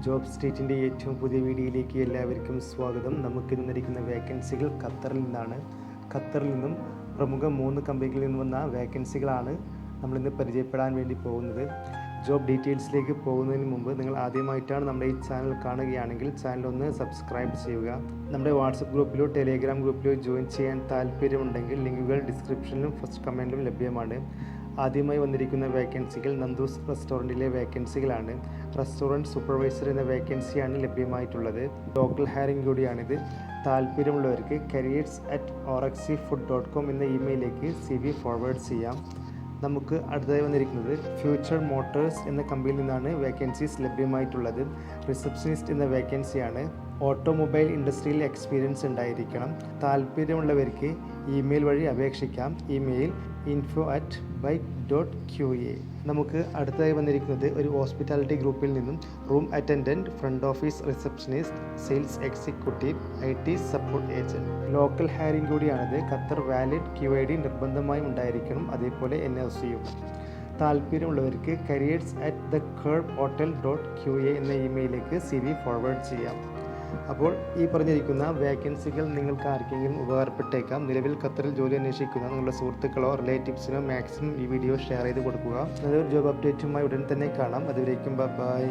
Job സ്ട്രീറ്റിൻ്റെ ഏറ്റവും പുതിയ വീഡിയോയിലേക്ക് എല്ലാവർക്കും സ്വാഗതം. നമുക്ക് ഇന്നിരിക്കുന്ന വേക്കൻസികൾ ഖത്തറിൽ നിന്നാണ്. ഖത്തറിൽ നിന്നും പ്രമുഖ 3 കമ്പനികളിൽ നിന്ന് വന്ന വേക്കൻസികളാണ് നമ്മളിന്ന് പരിചയപ്പെടാൻ വേണ്ടി പോകുന്നത്. ജോബ് ഡീറ്റെയിൽസിലേക്ക് പോകുന്നതിന് മുമ്പ് നിങ്ങൾ ആദ്യമായിട്ടാണ് നമ്മുടെ ഈ ചാനൽ കാണുകയാണെങ്കിൽ ചാനൽ ഒന്ന് സബ്സ്ക്രൈബ് ചെയ്യുക. നമ്മുടെ വാട്സപ്പ് ഗ്രൂപ്പിലോ ടെലിഗ്രാം ഗ്രൂപ്പിലോ ജോയിൻ ചെയ്യാൻ താല്പര്യമുണ്ടെങ്കിൽ ലിങ്കുകൾ ഡിസ്ക്രിപ്ഷനിലും ഫസ്റ്റ് കമൻറ്റിലും ലഭ്യമാണ്. ആദ്യമായി വന്നിരിക്കുന്ന വേക്കൻസികൾ നന്ദൂസ് റെസ്റ്റോറൻറ്റിലെ വേക്കൻസികളാണ്. റെസ്റ്റോറൻറ്റ് സൂപ്പർവൈസർ എന്ന വേക്കൻസിയാണ് ലഭ്യമായിട്ടുള്ളത്. ലോക്കൽ ഹയറിംഗ് കൂടിയാണിത്. താല്പര്യമുള്ളവർക്ക് careers@orxfood.com എന്ന ഇമെയിലേക്ക് CV ഫോർവേഡ് ചെയ്യാം. നമുക്ക് അടുത്തതായി വന്നിരിക്കുന്നത് ഫ്യൂച്ചർ മോട്ടോഴ്സ് എന്ന കമ്പനിയിൽ നിന്നാണ് വേക്കൻസീസ് ലഭ്യമായിട്ടുള്ളത്. റിസപ്ഷനിസ്റ്റ് എന്ന വേക്കൻസിയാണ്. ഓട്ടോമൊബൈൽ ഇൻഡസ്ട്രിയിൽ എക്സ്പീരിയൻസ് ഉണ്ടായിരിക്കണം. താല്പര്യമുള്ളവർക്ക് ഇമെയിൽ വഴി അപേക്ഷിക്കാം. Email info@bike.qa. നമുക്ക് അടുത്തതായി വന്നിരിക്കുന്നത് ഒരു ഹോസ്പിറ്റാലിറ്റി ഗ്രൂപ്പിൽ നിന്നും room attendant, front office receptionist, sales executive, IT support agent. Local hiring കൂടിയാണിത്. ഖത്തർ വാലിഡ് QID നിർബന്ധമായും ഉണ്ടായിരിക്കണം. അതേപോലെ NOCയും. താല്പര്യമുള്ളവർക്ക് careers@thecurbhotel.qa എന്ന ഇമെയിലേക്ക് CV ഫോർവേഡ് ചെയ്യാം. അപ്പോൾ ഈ പറഞ്ഞിരിക്കുന്ന വേക്കൻസികൾ നിങ്ങൾക്ക് ആർക്കെങ്കിലും ഉപകാരപ്പെട്ടേക്കാം. നിലവിൽ ഖത്തറിൽ ജോലി അന്വേഷിക്കുന്ന നിങ്ങളുടെ സുഹൃത്തുക്കളോ റിലേറ്റീവ്സിനോ മാക്സിമം ഈ വീഡിയോ ഷെയർ ചെയ്ത് കൊടുക്കുക. നല്ലൊരു ജോബ് അപ്ഡേറ്റുമായി ഉടൻ തന്നെ കാണാം. അതുവരേക്കും ബൈ.